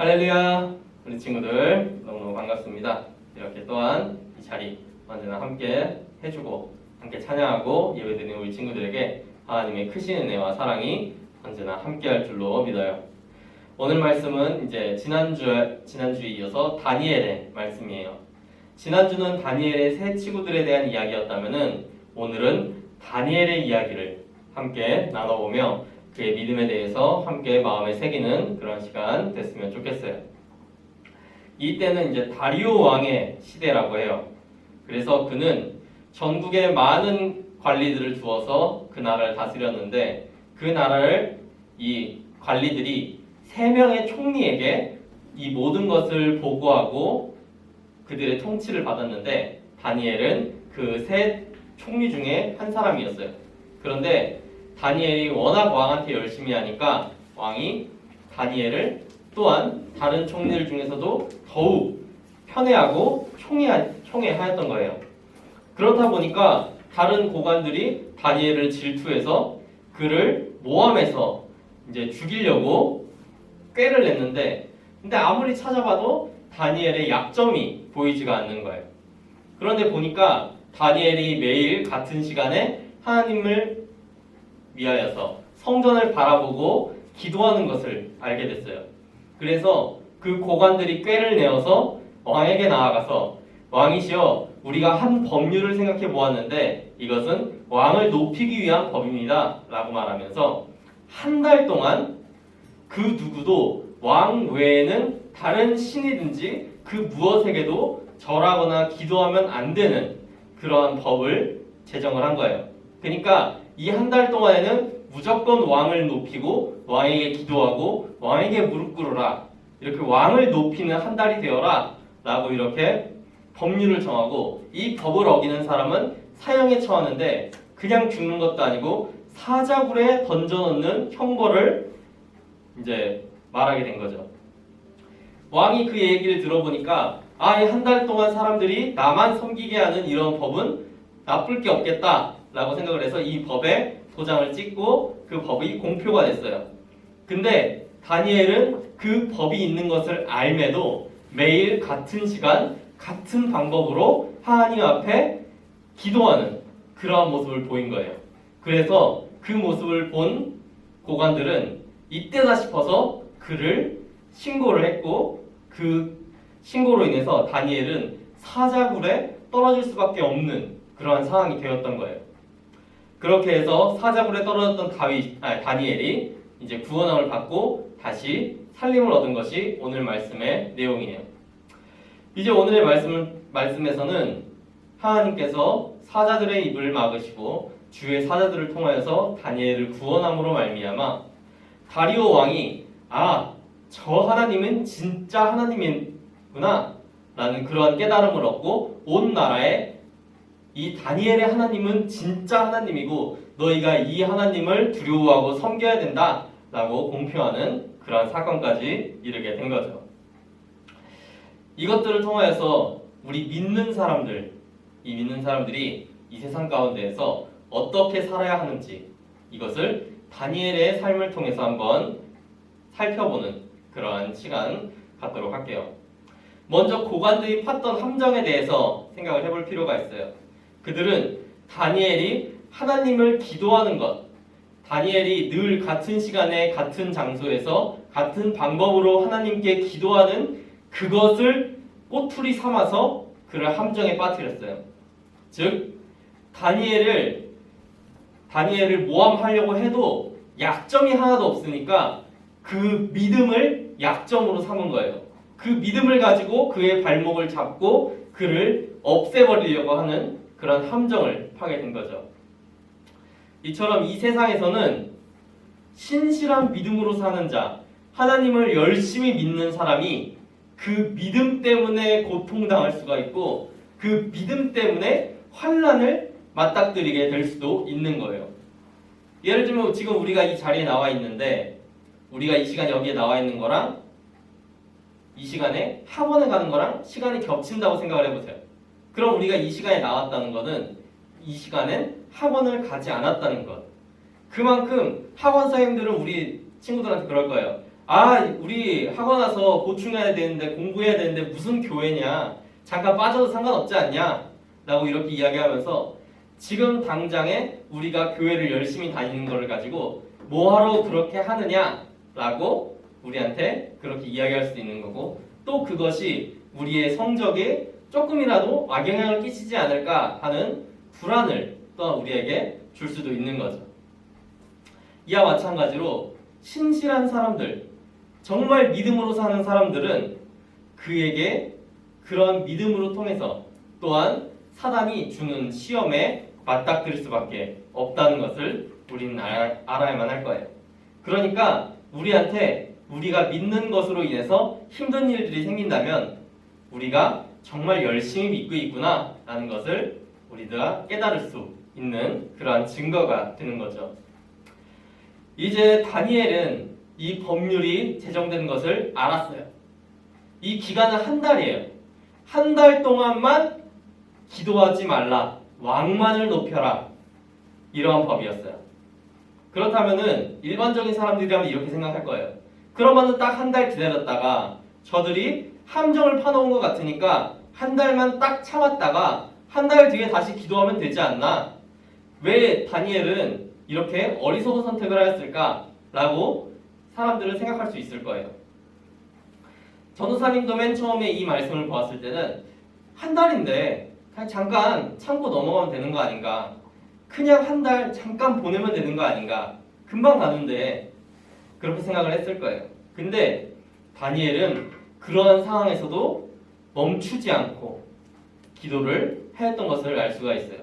할렐루야! 우리 친구들 너무너무 반갑습니다. 이렇게 또한 이 자리 언제나 함께 해주고 함께 찬양하고 예배드리는 우리 친구들에게 하나님의 크신 은혜와 사랑이 언제나 함께할 줄로 믿어요. 오늘 말씀은 이제 지난주에 이어서 다니엘의 말씀이에요. 지난주는 다니엘의 세 친구들에 대한 이야기였다면은 오늘은 다니엘의 이야기를 함께 나눠보며 그의 믿음에 대해서 함께 마음에 새기는 그런 시간 됐으면 좋겠어요. 이때는 이제 다리오 왕의 시대라고 해요. 그래서 그는 전국에 많은 관리들을 두어서 그 나라를 다스렸는데 그 나라를 이 관리들이 3명의 총리에게 이 모든 것을 보고하고 그들의 통치를 받았는데 다니엘은 그 3 총리 중에 한 사람이었어요. 그런데 다니엘이 워낙 왕한테 열심히 하니까 왕이 다니엘을 또한 다른 총리들 중에서도 더욱 편애하고 총애하였던 거예요. 그렇다 보니까 다른 고관들이 다니엘을 질투해서 그를 모함해서 이제 죽이려고 꾀를 냈는데 근데 아무리 찾아봐도 다니엘의 약점이 보이지가 않는 거예요. 그런데 보니까 다니엘이 매일 같은 시간에 하나님을 위하여서 성전을 바라보고 기도하는 것을 알게 됐어요. 그래서 그 고관들이 꾀를 내어서 왕에게 나아가서 왕이시여 우리가 한 법률을 생각해 보았는데 이것은 왕을 높이기 위한 법입니다 라고 말하면서 한 달 동안 그 누구도 왕 외에는 다른 신이든지 그 무엇에게도 절하거나 기도하면 안 되는 그러한 법을 제정을 한 거예요. 그러니까 이 한 달 동안에는 무조건 왕을 높이고 왕에게 기도하고 왕에게 무릎 꿇으라 이렇게 왕을 높이는 한 달이 되어라 라고 이렇게 법률을 정하고 이 법을 어기는 사람은 사형에 처하는데 그냥 죽는 것도 아니고 사자굴에 던져넣는 형벌을 이제 말하게 된 거죠. 왕이 그 얘기를 들어보니까 이 한 달 동안 사람들이 나만 섬기게 하는 이런 법은 나쁠 게 없겠다 라고 생각을 해서 이 법에 도장을 찍고 그 법이 공표가 됐어요. 근데 다니엘은 그 법이 있는 것을 알매도 매일 같은 시간 같은 방법으로 하나님 앞에 기도하는 그러한 모습을 보인 거예요. 그래서 그 모습을 본 고관들은 이때다 싶어서 그를 신고를 했고 그 신고로 인해서 다니엘은 사자굴에 떨어질 수밖에 없는 그러한 상황이 되었던 거예요. 그렇게 해서 사자굴에 떨어졌던 다니엘이 이제 구원함을 받고 다시 살림을 얻은 것이 오늘 말씀의 내용이에요. 이제 오늘의 말씀에서는 하나님께서 사자들의 입을 막으시고 주의 사자들을 통하여서 다니엘을 구원함으로 말미암아 다리오 왕이 저 하나님은 진짜 하나님이구나 라는 그러한 깨달음을 얻고 온 나라에 이 다니엘의 하나님은 진짜 하나님이고 너희가 이 하나님을 두려워하고 섬겨야 된다 라고 공표하는 그러한 사건까지 이르게 된 거죠. 이것들을 통하여서 우리 믿는 사람들이 이 세상 가운데에서 어떻게 살아야 하는지 이것을 다니엘의 삶을 통해서 한번 살펴보는 그러한 시간 갖도록 할게요. 먼저 고관들이 팠던 함정에 대해서 생각을 해볼 필요가 있어요. 그들은 다니엘이 하나님을 기도하는 것, 다니엘이 늘 같은 시간에 같은 장소에서 같은 방법으로 하나님께 기도하는 그것을 꼬투리 삼아서 그를 함정에 빠뜨렸어요. 즉 다니엘을 모함하려고 해도 약점이 하나도 없으니까 그 믿음을 약점으로 삼은 거예요. 그 믿음을 가지고 그의 발목을 잡고 그를 없애버리려고 하는 그런 함정을 파게 된 거죠. 이처럼 이 세상에서는 신실한 믿음으로 사는 자, 하나님을 열심히 믿는 사람이 그 믿음 때문에 고통당할 수가 있고 그 믿음 때문에 환난을 맞닥뜨리게 될 수도 있는 거예요. 예를 들면 지금 우리가 이 자리에 나와 있는데 우리가 이 시간에 여기에 나와 있는 거랑 이 시간에 학원에 가는 거랑 시간이 겹친다고 생각을 해보세요. 그럼 우리가 이 시간에 나왔다는 것은 이 시간엔 학원을 가지 않았다는 것. 그만큼 학원 선생님들은 우리 친구들한테 그럴 거예요. 우리 학원 와서 보충해야 되는데 공부해야 되는데 무슨 교회냐? 잠깐 빠져도 상관없지 않냐? 라고 이렇게 이야기하면서 지금 당장에 우리가 교회를 열심히 다니는 것을 가지고 뭐하러 그렇게 하느냐? 라고 우리한테 그렇게 이야기할 수도 있는 거고 또 그것이 우리의 성적에 조금이라도 악영향을 끼치지 않을까 하는 불안을 또 우리에게 줄 수도 있는 거죠. 이와 마찬가지로 신실한 사람들, 정말 믿음으로 사는 사람들은 그에게 그런 믿음으로 통해서 또한 사단이 주는 시험에 맞닥뜨릴 수밖에 없다는 것을 우리는 알아야만 할 거예요. 그러니까 우리한테 우리가 믿는 것으로 인해서 힘든 일들이 생긴다면 우리가 정말 열심히 믿고 있구나 라는 것을 우리가 깨달을 수 있는 그러한 증거가 되는 거죠. 이제 다니엘은 이 법률이 제정된 것을 알았어요. 이 기간은 한 달이에요. 한 달 동안만 기도하지 말라. 왕만을 높여라. 이러한 법이었어요. 그렇다면은 일반적인 사람들이라면 이렇게 생각할 거예요. 그러면은 딱 한 달 기다렸다가 저들이 함정을 파놓은 것 같으니까 한 달만 딱 참았다가 한 달 뒤에 다시 기도하면 되지 않나? 왜 다니엘은 이렇게 어리석은 선택을 하였을까? 라고 사람들은 생각할 수 있을 거예요. 전도사님도 맨 처음에 이 말씀을 보았을 때는 한 달인데 그냥 잠깐 참고 넘어가면 되는 거 아닌가? 그냥 한 달 잠깐 보내면 되는 거 아닌가? 금방 가는데 그렇게 생각을 했을 거예요. 근데 다니엘은 그러한 상황에서도 멈추지 않고 기도를 했던 것을 알 수가 있어요.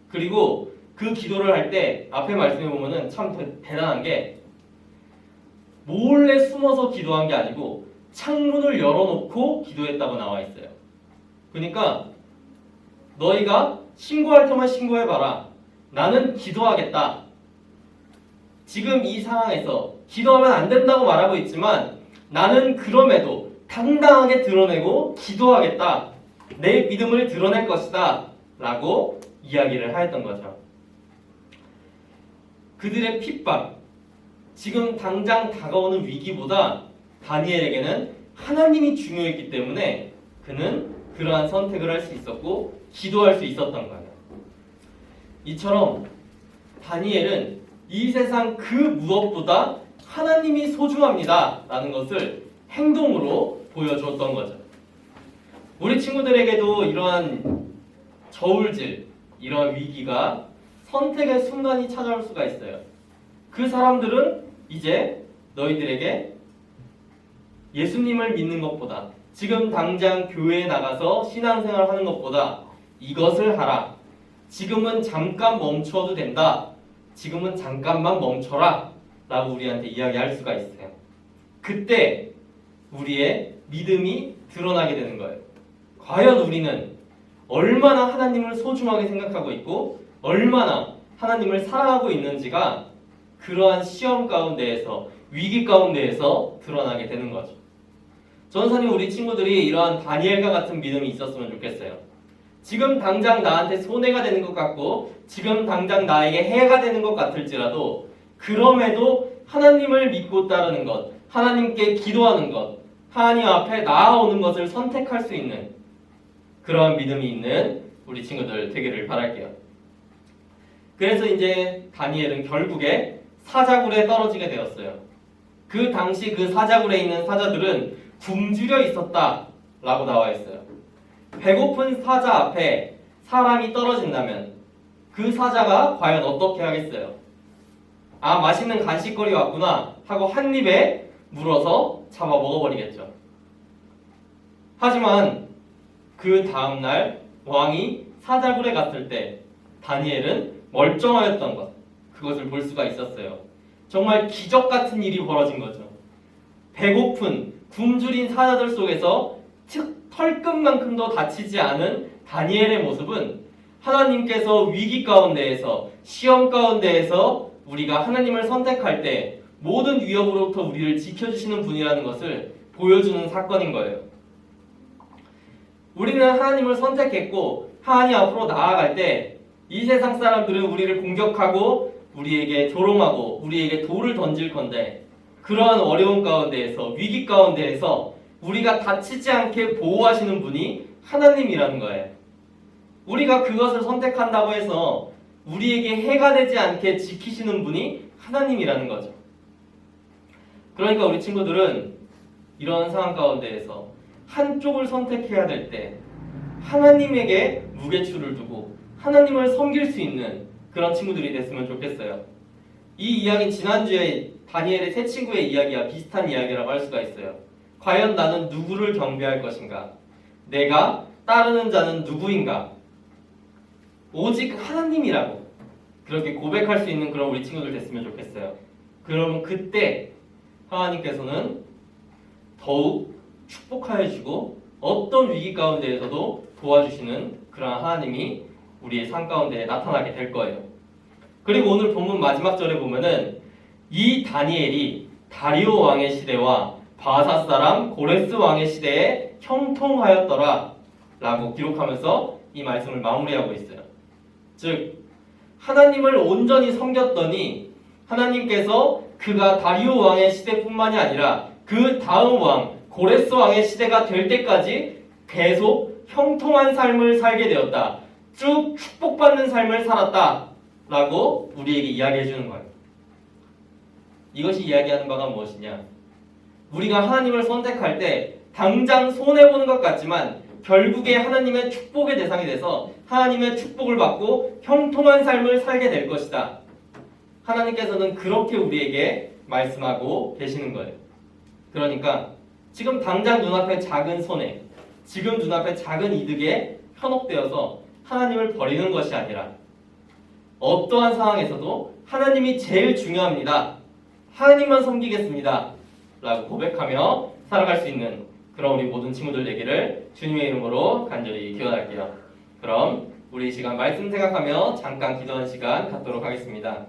그리고 그 기도를 할 때 앞에 말씀해 보면은 참 대단한 게 몰래 숨어서 기도한 게 아니고 창문을 열어놓고 기도했다고 나와 있어요. 그러니까 너희가 신고할 테면 신고해봐라. 나는 기도하겠다. 지금 이 상황에서 기도하면 안 된다고 말하고 있지만 나는 그럼에도 당당하게 드러내고 기도하겠다. 내 믿음을 드러낼 것이다. 라고 이야기를 하였던 거죠. 그들의 핍박, 지금 당장 다가오는 위기보다 다니엘에게는 하나님이 중요했기 때문에 그는 그러한 선택을 할 수 있었고 기도할 수 있었던 거예요. 이처럼 다니엘은 이 세상 그 무엇보다 하나님이 소중합니다 라는 것을 행동으로 보여줬던 거죠. 우리 친구들에게도 이러한 저울질, 이러한 위기가 선택의 순간이 찾아올 수가 있어요. 그 사람들은 이제 너희들에게 예수님을 믿는 것보다 지금 당장 교회에 나가서 신앙생활 하는 것보다 이것을 하라. 지금은 잠깐 멈춰도 된다. 지금은 잠깐만 멈춰라. 라고 우리한테 이야기할 수가 있어요. 그때 우리의 믿음이 드러나게 되는 거예요. 과연 우리는 얼마나 하나님을 소중하게 생각하고 있고 얼마나 하나님을 사랑하고 있는지가 그러한 시험 가운데에서 위기 가운데에서 드러나게 되는 거죠. 전사님 우리 친구들이 이러한 다니엘과 같은 믿음이 있었으면 좋겠어요. 지금 당장 나한테 손해가 되는 것 같고 지금 당장 나에게 해가 되는 것 같을지라도 그럼에도 하나님을 믿고 따르는 것, 하나님께 기도하는 것, 하나님 앞에 나아오는 것을 선택할 수 있는 그러한 믿음이 있는 우리 친구들 되기를 바랄게요. 그래서 이제 다니엘은 결국에 사자굴에 떨어지게 되었어요. 그 당시 그 사자굴에 있는 사자들은 굶주려 있었다라고 나와 있어요. 배고픈 사자 앞에 사람이 떨어진다면 그 사자가 과연 어떻게 하겠어요? 아, 맛있는 간식거리 왔구나 하고 한 입에 물어서 잡아 먹어버리겠죠. 하지만 그 다음날 왕이 사자굴에 갔을 때 다니엘은 멀쩡하였던 것, 그것을 볼 수가 있었어요. 정말 기적 같은 일이 벌어진 거죠. 배고픈 굶주린 사자들 속에서 털끝만큼도 다치지 않은 다니엘의 모습은 하나님께서 위기 가운데에서 시험 가운데에서 우리가 하나님을 선택할 때 모든 위협으로부터 우리를 지켜주시는 분이라는 것을 보여주는 사건인 거예요. 우리는 하나님을 선택했고 하나님 앞으로 나아갈 때 이 세상 사람들은 우리를 공격하고 우리에게 조롱하고 우리에게 돌을 던질 건데 그러한 어려운 가운데에서 위기 가운데에서 우리가 다치지 않게 보호하시는 분이 하나님이라는 거예요. 우리가 그것을 선택한다고 해서 우리에게 해가 되지 않게 지키시는 분이 하나님이라는 거죠. 그러니까 우리 친구들은 이런 상황 가운데에서 한쪽을 선택해야 될 때 하나님에게 무게추를 두고 하나님을 섬길 수 있는 그런 친구들이 됐으면 좋겠어요. 이 이야기는 지난주에 다니엘의 세 친구의 이야기와 비슷한 이야기라고 할 수가 있어요. 과연 나는 누구를 경배할 것인가? 내가 따르는 자는 누구인가? 오직 하나님이라고 그렇게 고백할 수 있는 그런 우리 친구들 됐으면 좋겠어요. 그러면 그때 하나님께서는 더욱 축복하여 주고 어떤 위기 가운데에서도 도와주시는 그런 하나님이 우리의 삶 가운데 나타나게 될 거예요. 그리고 오늘 본문 마지막 절에 보면은 이 다니엘이 다리오 왕의 시대와 바사 사람 고레스 왕의 시대에 형통하였더라 라고 기록하면서 이 말씀을 마무리하고 있어요. 즉 하나님을 온전히 섬겼더니 하나님께서 그가 다리오 왕의 시대뿐만이 아니라 그 다음 왕 고레스 왕의 시대가 될 때까지 계속 형통한 삶을 살게 되었다. 쭉 축복받는 삶을 살았다 라고 우리에게 이야기해 주는 거예요. 이것이 이야기하는 바가 무엇이냐? 우리가 하나님을 선택할 때 당장 손해보는 것 같지만 결국에 하나님의 축복의 대상이 돼서 하나님의 축복을 받고 형통한 삶을 살게 될 것이다. 하나님께서는 그렇게 우리에게 말씀하고 계시는 거예요. 그러니까 지금 당장 눈앞에 작은 손해, 지금 눈앞에 작은 이득에 현혹되어서 하나님을 버리는 것이 아니라 어떠한 상황에서도 하나님이 제일 중요합니다. 하나님만 섬기겠습니다. 라고 고백하며 살아갈 수 있는 그런 우리 모든 친구들 되기를 주님의 이름으로 간절히 기원할게요. 그럼 우리 이 시간 말씀 생각하며 잠깐 기도하는 시간 갖도록 하겠습니다.